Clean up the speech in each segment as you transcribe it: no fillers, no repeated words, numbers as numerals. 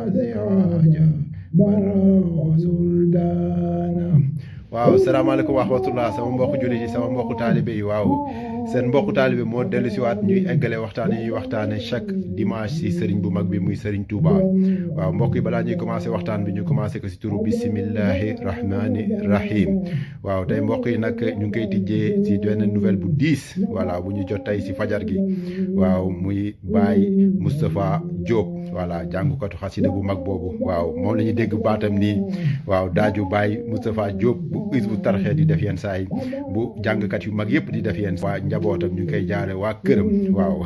سراجا برا سلطانا waaw salaamaaleykum wa rahmatullah sama mbokk jullit yi sama mbokk taalibe yi waaw seen mbokk taalibe moo dellu si waat ñuy eggale waxtaan yi ñuy waxtaane chaque dimanche si sëriñ bu mag bi muy sëriñ Touba waaw mbokk yi balaa ñuy commencé waxtaan bi ñu commencé ko si turu bisimillahi rahmani rahim waaw tey mbokk yi nag ñu ngi koy tijjee si benn nouvelle bu diis voilà bu ñu jot tey si fajar gi waaw muy Baye Moustapha Diop voilà jàngukatu xasida bu mag boobu waaw moom la ñuy dégg baatam nii waaw daaju Baye Moustapha Diop bu tarxee di def yenn saa yi bu jàngkat yu mag yëpp di def yenn waa njabootam ñu ngi koy jaare waa këram waaw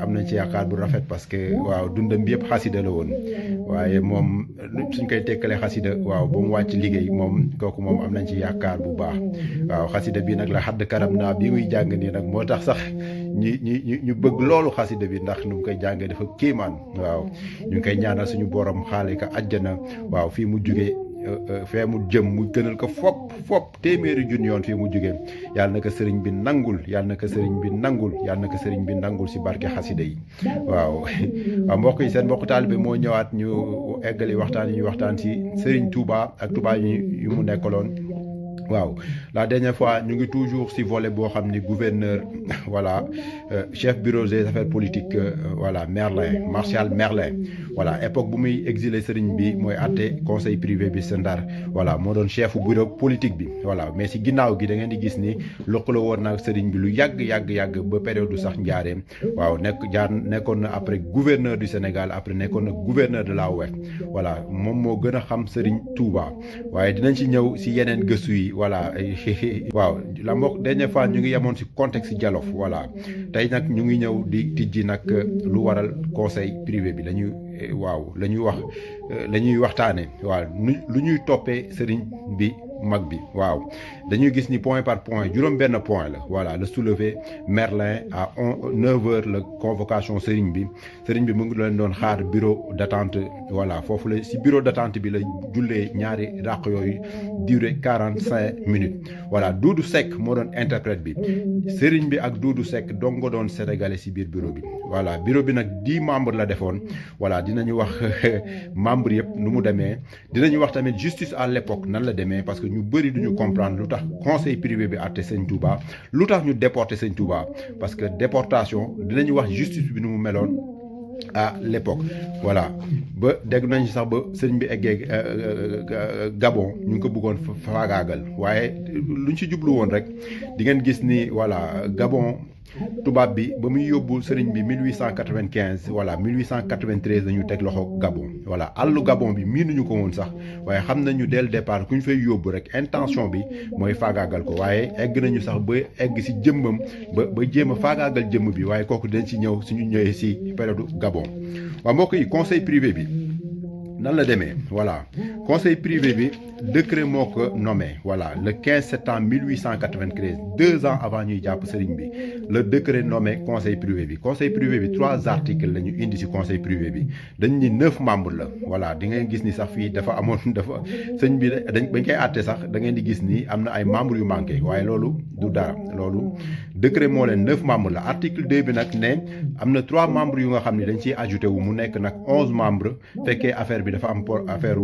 am nañ ci yaakaar bu rafet parce que waaw dundam bi yëpp xasida la woon waaye moom suñ koy tekkalee xasida waaw ba mu wàcc liggéey moom kooku moom am nañ ci yaakaar bu baax waaw xasida bi nag la xadd karam naa bi muy jàng nii nag moo tax sax ñu bëgg loolu xasida bi ndax nu mu koy jàngee dafa kéemaan waaw ñu ngi koy ñaanal suñu borom xaale ka àjjana waaw fii mu jugee fee mu jëm mu gënal ko fopp téeméeri junni yoon fii mu jógee yàlla na ko sëriñ bi nangul yàlla na ko sëriñ bi nangul yàlla na ko sëriñ bi nangul si barke xasida yi waaw mbokk yi seen mbokk taalibe moo ñëwaat ñu eggali waxtaan yi ñuy waxtaan si sëriñ Touba ak Touba yu mu nekkaloon waaw la dernière fois ñu ngi toujours si volet boo xam ni gouverneur voilà chef bureau des affaires politiques voilà Martial Merlin voilà époque bu muy exilé sëriñ bi mooy àtte conseil privé bi sa Ndar voilà moo doon chef bureau politique bi voilà mais si ginnaaw gi da ngeen di gis ni lëkkaloo woon na sëriñ bi lu yàgg ba période du sax njaareem waaw nekkoon na après gouverneur du Sénégal après nekkoon na gouverneur de la Ouest voilà moom moo gën a xam sëriñ Touba waaye dinañ ci ñëw si yeneen gëstu yi voilà waaw la mbokk dernière fois ñu ngi yemoon si contexte Jolof voilà tey nag ñu ngi ñëw di tijji nag lu waral conseil privé bi lañuy waxtaane waaw lu ñuy toppee sëriñ bi mag bi waaw dañuy gis ni point par point juróom benn point la voilà le soulevé Merlin à 9h la convocation sëriñ bi mu ngi leen doon xaar bureau d'attente voilà foofu la si bureau d'attente bi la jullee ñaari ràq yooyu durée 45 minutes voilà Doudou Seck moo doon interprète bi sëriñ bi ak Doudou Seck dong nga doon sénégalais si biir bureau bi voilà bureau bi nag 10 membres la defoon voilà dinañu wax membres yëpp nu mu demee dinañu wax tamit justice à l'époque nan la demee parce que ñu bëri duñu comprendre lu tax conseil privé bi àtte sëñ Touba lu tax ñu déporté sëñ Touba parce que déportation dinañu wax justice bi nu mu meloon à l'époque voilà ba dégg nañ sax ba sëñ bi eggee Gabon ñu ngi ko bëggoon faagaagal waaye luñ ci jublu woon rek di ngeen gis ni voilà Gabon tubaab bi ba muy yóbbu sëriñ bi 1895 voilà 1893 dañu teg loxo Gabon voilà àllu Gabon bi miinuñu ko woon sax waaye xam nañu dès le départ ku ñu fay yóbbu rek intention bi mooy faagaagal ko waaye egg nañu sax ba egg si jëmmam ba jéem a faagaagal jëmm bi waaye kooku dañ ci ñëw suñu ñëwee si période Gabon waaw mbokk yi conseil privé bi nan la demee voilà conseil privé bi décret moo ko nommé voilà le 15 septembre 1893 2 ans avant ñuy jàpp sëriñ bi le décret nommé conseil privé bi 3 articles la ñu indi ci conseil privé bi dañ ni 9 membres la voilà di ngeen gis ni sax fii dafa sëñ bi bañ koy àtte sax da ngeen di gis ni am na ay membres yu manqué waaye loolu du dara loolu décret moo leen 9 membres la article 2 bi nag ne am na 3 membres yu nga xam ne dañ ciy ajouté wu mu nekk nag 11 membres fekkee affaire bi dafa am affaire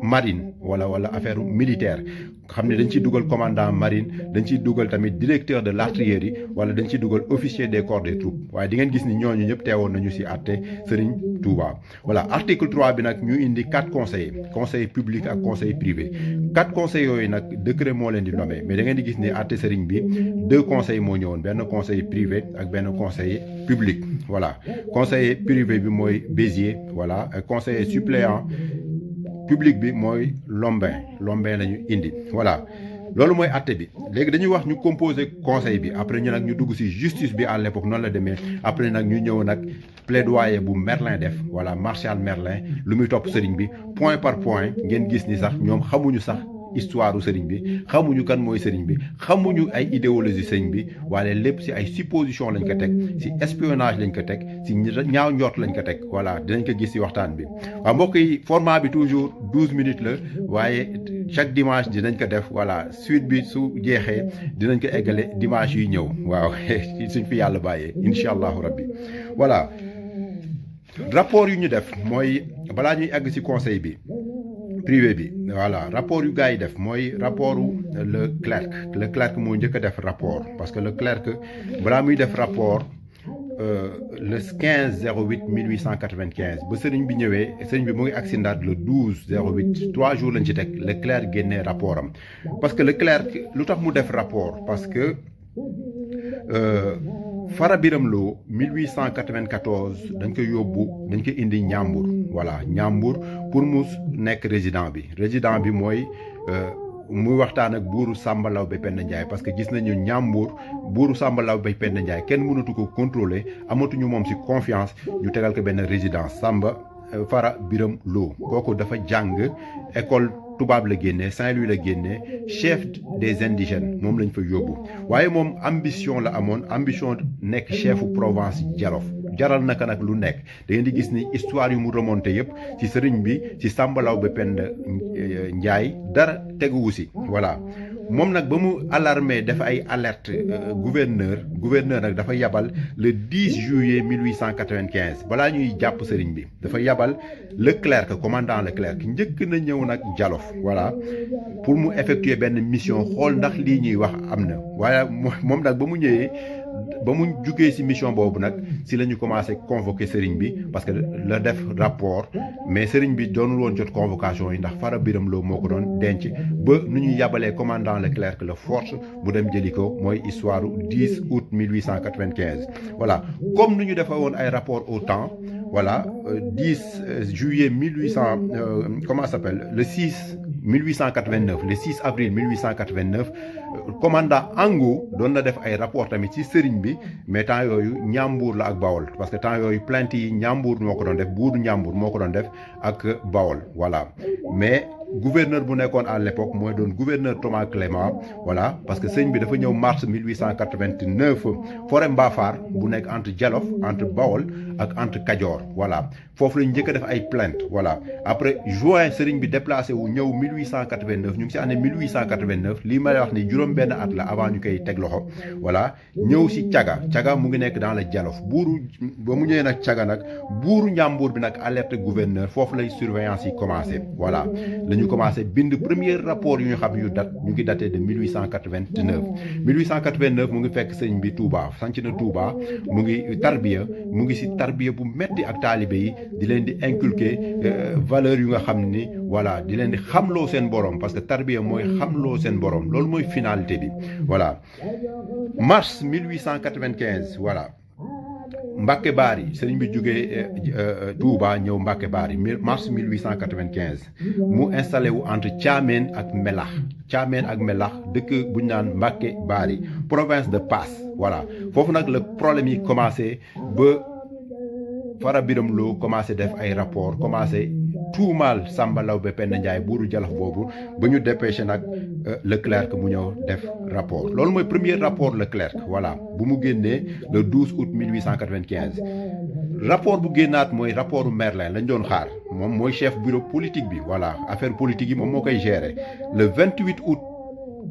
marine wala affaire militaire xam ne dañ ciy dugal commandant marine dañ ciy dugal tamit directeur de l'artillerie wala dañ ciy dugal officier des corps des troupes waaye di ngeen gis ni ñooñu ñëpp teewoon nañu ci àtte Serigne Touba voilà article 3 bi nag ñu indi 4 conseil public ak conseil privé 4 conseils yooyu nag décret moo leen di nommé mais da ngeen di gis ni àtte Serigne bi 2 conseils moo ñëwoon benn conseil privé ak benn conseil public voilà conseiller privé bi mooy Béziers voilà conseiller suppléant public bi mooy Lombin lañu indi voilà loolu mooy àtte bi léegi dañuy wax ñu composé conseil bi après ñu nag ñu dugg ci justice bi à l'époque noonu la demee après nag ñu ñëw nag plaidoyer bu Merlin def voilà Martial Merlin lu muy topp sëriñ bi point par point ngeen gis ni sax ñoom xamuñu sax histoire u sëriñ bi xamuñu kan mooy sëriñ bi xamuñu ay idéologie sëriñ bi waaye lépp ci ay supposition lañ ko teg ci espionnage lañ ko teg ci ñaaw njort lañ ko teg voilà dinañ ko gis ci waxtaan bi waaw mbokk yi format bi toujours 12 minutes la waaye chaque dimanche dinañ ko def voilà suite bi su jeexee dinañ ko eggale dimanche yi ñëw waaw suñ fi yàlla bàyyee incha allahu rabbi voilà rapport yu ñu def mooy balaa ñuy egg ci conseil bi privé bi voilà rapport yu gars yi def mooy rapportu le clerc moo njëkk a def rapport parce que le clerc balaa muy def rapport le 15/08/1895 ba sëriñ bi ñëwee sëriñ bi mu ngi agsi Ndar le 12/08 3 jours lañ ci teg le clerc génnee rapport am parce que le clerc lu tax mu def rapport parce que Fara Biram Lo 1894 dañ ko yóbbu dañ ko indi Njàmbur voilà Njàmbur pour mu nekk résident bi mooy muy waxtaan ak buuru Samba Laobé Penda Ndiaye parce que gis nañu Njàmbur buuru Samba Laobé Penda Ndiaye kenn mënatu ko contrôler amatuñu moom ci confiance ñu tegal ko benn résidence Fara Biram Lo kooku dafa jàng école tubaab la génnee Saint-Louis la génnee chef des indigènes moom lañ fa yóbbu waaye moom ambition la amoon ambition nekk chefu Provence Jolof jaral naka nag lu nekk da ngeen di gis ni histoire yu mu remonté yëpp ci sëriñ bi ci Samba Laobé Penda Ndiaye dara teguwu si voilà moom nag ba mu alarmé dafa ay alerte gouverneur nag dafa yabal le 10 juillet 1895 balaa ñuy jàpp sëriñ bi dafa yabal Leclerc commandant Leclerc njëkk na ñëw nag Jolof voilà pour mu effectuer benn mission xool ndax lii ñuy wax am na waaye moom nag ba mu ñëwee ba mu jugee ci mission boobu nag ci la ñu commencé convoquer sëriñ bi parce que la def rapport mais sëriñ bi doonul woon jot convocation yi ndax Fara Biram Lo moo ko doon denc ba nu ñuy yabalee commandant Leclerc la force bu dem jëli ko mooy histoire 10 août 1895 voilà comme nu ñu defee woon ay rapport au temps voilà 10 juillet 1800 comment ça s'appelle le 6 1889 le 6 avril 1889 commandant Ango doon na def ay rapport tamit ci sëriñ bi mais temps yooyu Njàmbur la ak Bawol parce que temps yooyu plainte yi Njàmbur moo ko doon def buuru Njàmbur moo ko doon def ak Bawol voilà mais gouverneur bu nekkoon à l'époque mooy doon gouverneur Thomas Clément voilà parce que sëñ bi dafa ñëw mars 1889 forêt Mbafar bu nekk entre Jolof entre Bawol ak entre Kajoor voilà foofu lañ njëkk a def ay plainte voilà après juin sëriñ bi déplacé wu ñëw 1889 ñu ngi ci année 1889 lii may wax ni juróom benn at la avant ñu koy teg loxo voilà ñëw ci Caga mu ngi nekk dans le Jolof buuru ba mu ñëwee nag Caga nag buuru Njàmbur bi nag alerte gouverneur foofu lay surveillance yi commencé voilà ñu commencé bind premier rapport yu ñu xam yu ñu ngi daté de 1889 mu ngi fekk sëñ bi Touba sanc na Touba mu ngi tarbiya bu metti ak taalibe yi di leen di inculquer valeur yu nga xam ni voilà di leen di xamloo seen borom parce que tarbiya mooy xamloo seen borom loolu mooy finalité bi voilà mars 1895 voilà Mbacke Bari sëriñ bi jógee Touba ñëw Mbacke Bari mars 1895 mu installé wu entre Thiamène ak Melax dëkk bu ñu naan Mbacke Bari province de Passe voilà foofu nag le problème yi commencé ba Fara Biram Lo commencé def ay rapport commencé tuumaal Samba Laobé Penda Ndiaye buuru Jolof boobu ba ñu dépêché nag Leclerc mu ñëw def rapport loolu mooy premier rapport Leclerc voilà bu mu génnee le 12 août 1895 rapport bu génnaat mooy rapportu Merlin lañ doon xaar moom mooy chef bureau politique bi voilà affaire politique yi moom moo koy gérer le 28 août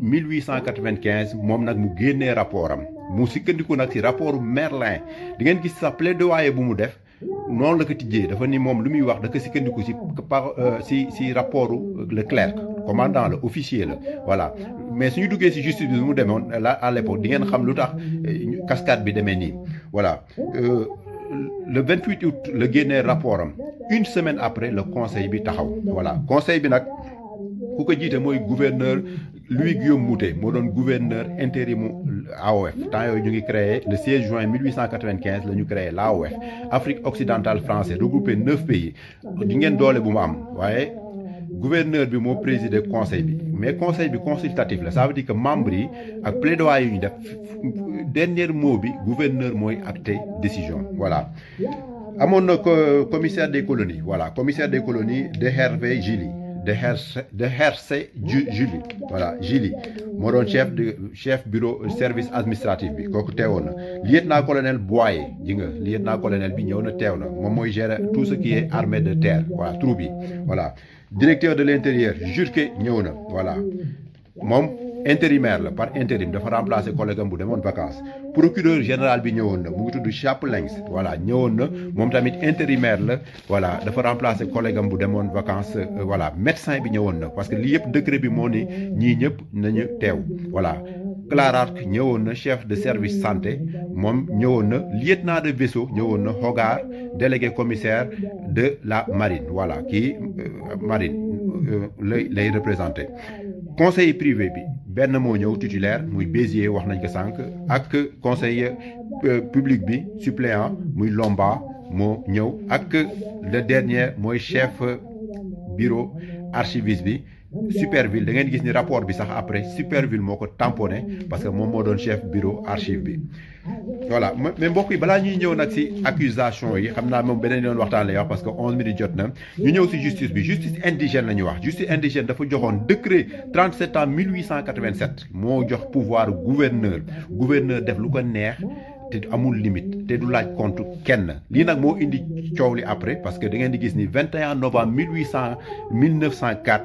1895 moom nag mu génnee rapport am mu sukkandiku nag ci rapportu Merlin di ngeen gis sa plaidoyer bu mu def noonu la ko tijjee dafa ni moom lu muy wax da ko sukkandiku ci rapportu Leclerc commandant la officier la voilà mais suñu duggee ci justice bi mu demoon là à l'époque di ngeen xam lu tax cascade bi demee nii voilà le 28 août la génnee rapport am une semaine après le conseil bi taxaw voilà conseil bi nag ku ko jiite mooy gouverneur Louis Guillaume Moutet moo doon gouverneur intérimu AOF temps yooyu ñu ngi créé le 16 juin 1895 la ñu créé l'AOF Afrique occidentale française regroupé 9 pays di ngeen doole bu mu am waaye gouverneur bi moo présider conseil bi mais conseil bi consultatif la ça veut dire que membres yi ak plaidoyer yu ñu def dernier mot bi gouverneur mooy acté décision voilà amoon na ko commissaire des colonies voilà commissaire des colonies de Hervé Gilly de Hercé Julie voilà Julie moo doon chef bureau service administratif bi kooku teewoon na lieutenant-colonel Boyer ji nga lieutenant-colonel bi ñëw na teew na moom mooy gérer tout ce qui est armée de terre voilà troupe yi voilà directeur de l'intérieur Jurquet ñëw na voilà moom intérimaire la par intérim dafa remplacer collègue am bu demoon vacances procureur général bi ñëwoon na mu ngi tudd Chapelens voilà ñëwoon na moom tamit intérimaire la voilà dafa remplacer collègue am bu demoon vacances voilà médecin bi ñëwoon na parce que lii yëpp décret bi moo ni ñii ñëpp nañu teew voilà Clark ñëwoon na chef de service santé moom ñëwoon na lieutenant de vaisseau ñëwoon na Hogar délégué commissaire de la marine voilà kii marine lay représenté conseiller privé bi benn moo ñëw titulaire muy Bézier wax nañ ko sànq ak conseiller public bi suppléant muy Lomba moo ñëw ak le dernier mooy chef bureau archiviste bi Superville da ngeen gis ni rapport bi sax après Superville moo ko tamponné parce que moom moo doon chef bureau archive bi voilà mais mbokk yi balaa ñuy ñëw nag si accusation yi xam naa moom beneen yoon waxtaan lay wax parce que 11 minutes jot na ñu ñëw si justice bi justice indigène la ñuy wax justice indigène dafa joxoon décret 37 ans 1887 moo jox pouvoir gouverneur def lu ko neex te amul limite te du laaj compte kenn lii nag moo indi coow li après parce que da ngeen di gis ni 21 novembre 1904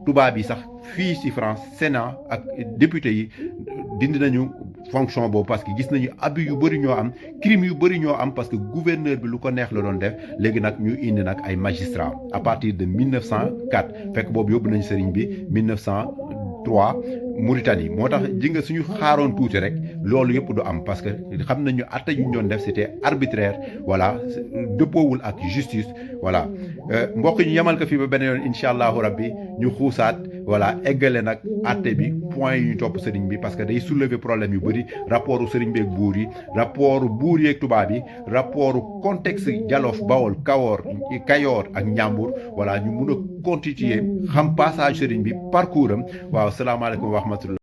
tubaab yi sax fii ci France Sénat ak député yi dindi nañu fonction boobu parce que gis nañu abus yu bëri ñoo am crime yu bëri ñoo am parce que gouverneur bi lu ko neex la doon def léegi nag ñu indi nag ay magistrats à partir de 1904 fekk boobu yóbbu nañu sëriñ bi 1903 Mauritanie moo tax ji nga suñu xaaroon tuuti rek loolu yëpp du am parce que xam nañu atte yu ñu doon def c'était arbitraire voilà dëppoowul ak justice voilà mbokk ñu yemal ko fii ba beneen yoon incha allahu rabbi ñu xuusaat voilà eggale nag atte bi point yu ñu topp sëriñ bi parce que day soulever problème yu bëri rapportu sëriñ bi ak buur yi rapportu buur yi ak tubaab yi rapportu contexte Jolof Bawol Kayoor ak Njàmbur voilà ñu mun a constituer xam passage sëriñ bi parcours am waaw salaamaaleykum wa rahmatullah